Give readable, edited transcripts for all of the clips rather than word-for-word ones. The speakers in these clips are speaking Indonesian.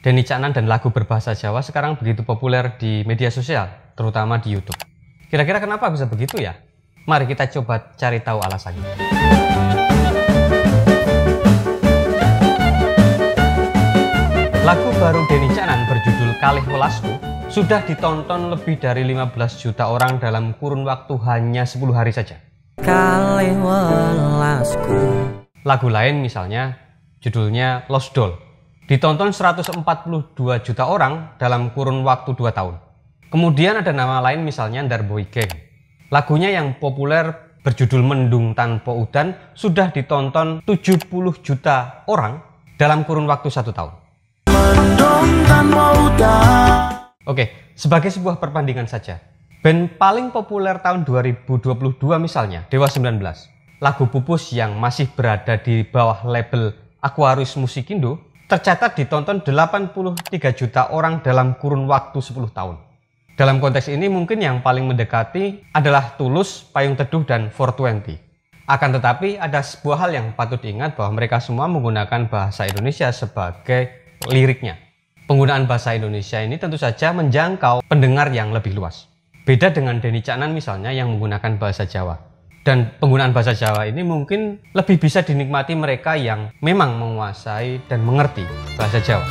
Denny Caknan dan lagu berbahasa Jawa sekarang begitu populer di media sosial, terutama di YouTube. Kira-kira kenapa bisa begitu ya? Mari kita coba cari tahu alasannya. Lagu baru Denny Caknan berjudul Kalih Welasku sudah ditonton lebih dari 15 juta orang dalam kurun waktu hanya 10 hari saja. Kalih welasku. Lagu lain misalnya judulnya Lost Doll, ditonton 142 juta orang dalam kurun waktu 2 tahun. Kemudian ada nama lain misalnya Darboy Gang. Lagunya yang populer berjudul Mendung Tanpa Udan sudah ditonton 70 juta orang dalam kurun waktu 1 tahun. Mendung tanpa udan. Oke, sebagai sebuah perbandingan saja, band paling populer tahun 2022 misalnya Dewa 19, lagu Pupus yang masih berada di bawah label Aquarius Musikindo tercatat ditonton 83 juta orang dalam kurun waktu 10 tahun. Dalam konteks ini mungkin yang paling mendekati adalah Tulus, Payung Teduh, dan 420. Akan tetapi ada sebuah hal yang patut diingat bahwa mereka semua menggunakan bahasa Indonesia sebagai liriknya. Penggunaan bahasa Indonesia ini tentu saja menjangkau pendengar yang lebih luas. Beda dengan Denny Caknan misalnya yang menggunakan bahasa Jawa. Dan penggunaan bahasa Jawa ini mungkin lebih bisa dinikmati mereka yang memang menguasai dan mengerti bahasa Jawa.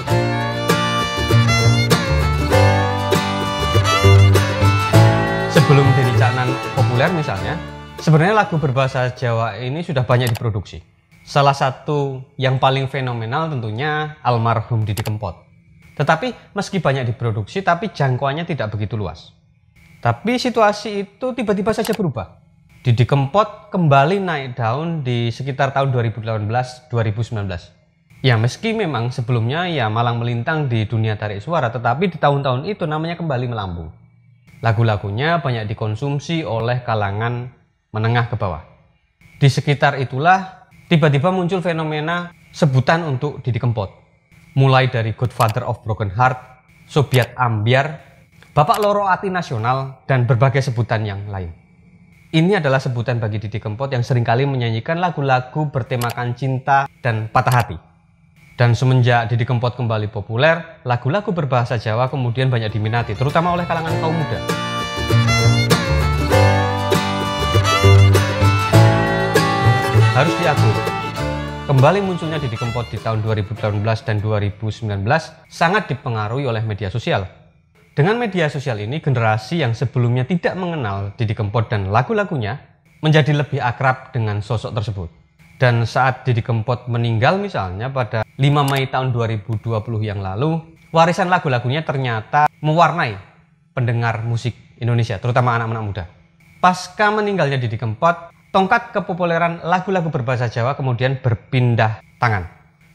Sebelum Denny Caknan populer misalnya, sebenarnya lagu berbahasa Jawa ini sudah banyak diproduksi. Salah satu yang paling fenomenal tentunya almarhum Didi Kempot. Tetapi meski banyak diproduksi, tapi jangkauannya tidak begitu luas. Tapi situasi itu tiba-tiba saja berubah. Didi Kempot kembali naik daun di sekitar tahun 2018-2019. Ya meski memang sebelumnya ya malang melintang di dunia tarik suara, tetapi di tahun-tahun itu namanya kembali melambung. Lagu-lagunya banyak dikonsumsi oleh kalangan menengah ke bawah. Di sekitar itulah tiba-tiba muncul fenomena sebutan untuk Didi Kempot. Mulai dari Godfather of Broken Heart, Sobiat Ambyar, Bapak Loro Ati Nasional, dan berbagai sebutan yang lain. Ini adalah sebutan bagi Didi Kempot yang seringkali menyanyikan lagu-lagu bertemakan cinta dan patah hati. Dan semenjak Didi Kempot kembali populer, lagu-lagu berbahasa Jawa kemudian banyak diminati, terutama oleh kalangan kaum muda. Harus diakui, kembali munculnya Didi Kempot di tahun 2018 dan 2019 sangat dipengaruhi oleh media sosial. Dengan media sosial ini, generasi yang sebelumnya tidak mengenal Didi Kempot dan lagu-lagunya menjadi lebih akrab dengan sosok tersebut. Dan saat Didi Kempot meninggal misalnya pada 5 Mei tahun 2020 yang lalu, warisan lagu-lagunya ternyata mewarnai pendengar musik Indonesia, terutama anak-anak muda. Pasca meninggalnya Didi Kempot, tongkat kepopuleran lagu-lagu berbahasa Jawa kemudian berpindah tangan.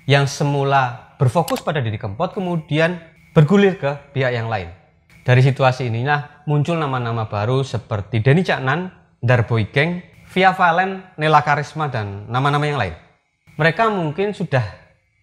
Yang semula berfokus pada Didi Kempot kemudian bergulir ke pihak yang lain. Dari situasi inilah muncul nama-nama baru seperti Denny Caknan, Darboy Gang, Via Valen, Nela Karisma, dan nama-nama yang lain. Mereka mungkin sudah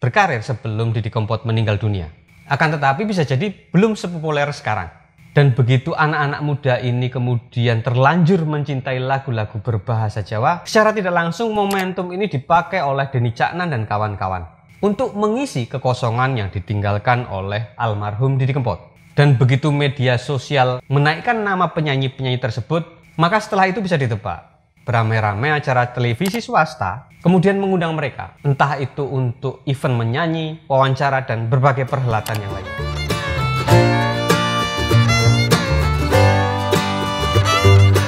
berkarir sebelum Didi Kempot meninggal dunia. Akan tetapi bisa jadi belum sepopuler sekarang. Dan begitu anak-anak muda ini kemudian terlanjur mencintai lagu-lagu berbahasa Jawa, secara tidak langsung momentum ini dipakai oleh Denny Caknan dan kawan-kawan untuk mengisi kekosongan yang ditinggalkan oleh almarhum Didi Kempot. Dan begitu media sosial menaikkan nama penyanyi-penyanyi tersebut, maka setelah itu bisa ditebak. Beramai-ramai acara televisi swasta kemudian mengundang mereka, entah itu untuk event menyanyi, wawancara, dan berbagai perhelatan yang lain.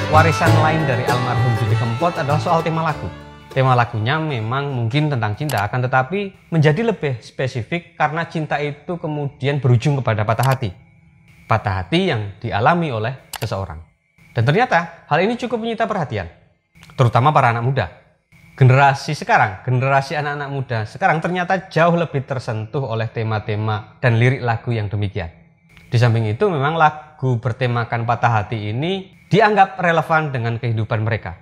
Warisan lain dari almarhum Didi Kempot adalah soal tema lagu. Tema lagunya memang mungkin tentang cinta, akan tetapi menjadi lebih spesifik karena cinta itu kemudian berujung kepada patah hati. Patah hati yang dialami oleh seseorang. Dan ternyata hal ini cukup menyita perhatian, terutama para anak muda. Generasi sekarang, generasi anak-anak muda sekarang ternyata jauh lebih tersentuh oleh tema-tema dan lirik lagu yang demikian. Di samping itu memang lagu bertemakan patah hati ini dianggap relevan dengan kehidupan mereka.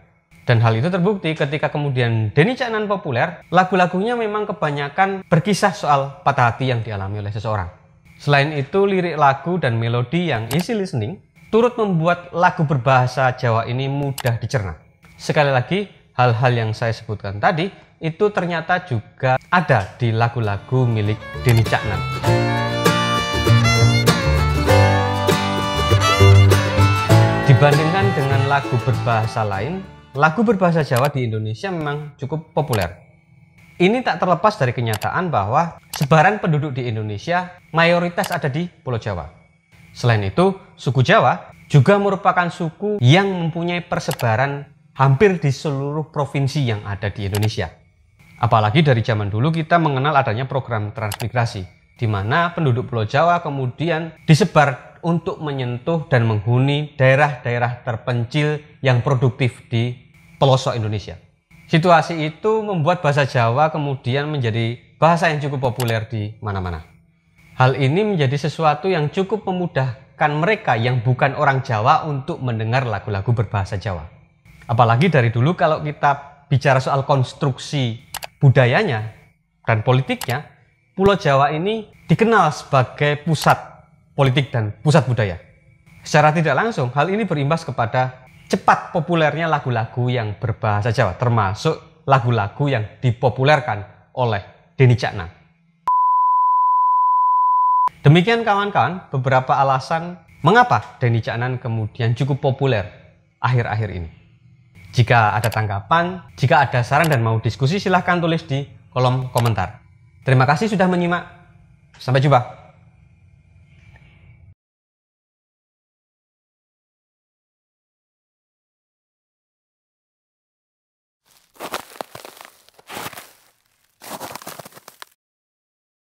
Dan hal itu terbukti ketika kemudian Denny Caknan populer, lagu-lagunya memang kebanyakan berkisah soal patah hati yang dialami oleh seseorang. Selain itu, lirik lagu dan melodi yang easy listening turut membuat lagu berbahasa Jawa ini mudah dicerna. Sekali lagi, hal-hal yang saya sebutkan tadi itu ternyata juga ada di lagu-lagu milik Denny Caknan. Dibandingkan dengan lagu berbahasa lain, lagu berbahasa Jawa di Indonesia memang cukup populer. Ini tak terlepas dari kenyataan bahwa sebaran penduduk di Indonesia mayoritas ada di Pulau Jawa. Selain itu, suku Jawa juga merupakan suku yang mempunyai persebaran hampir di seluruh provinsi yang ada di Indonesia. Apalagi dari zaman dulu kita mengenal adanya program transmigrasi, di mana penduduk Pulau Jawa kemudian disebar untuk menyentuh dan menghuni daerah-daerah terpencil yang produktif di pelosok Indonesia. Situasi itu membuat bahasa Jawa kemudian menjadi bahasa yang cukup populer di mana-mana. Hal ini menjadi sesuatu yang cukup memudahkan mereka yang bukan orang Jawa untuk mendengar lagu-lagu berbahasa Jawa. Apalagi dari dulu kalau kita bicara soal konstruksi budayanya dan politiknya, Pulau Jawa ini dikenal sebagai pusat politik dan pusat budaya. Secara tidak langsung, hal ini berimbas kepada cepat populernya lagu-lagu yang berbahasa Jawa, termasuk lagu-lagu yang dipopulerkan oleh Denny Caknan. Demikian kawan-kawan, beberapa alasan mengapa Denny Caknan kemudian cukup populer akhir-akhir ini. Jika ada tanggapan, jika ada saran dan mau diskusi, silahkan tulis di kolom komentar. Terima kasih sudah menyimak. Sampai jumpa.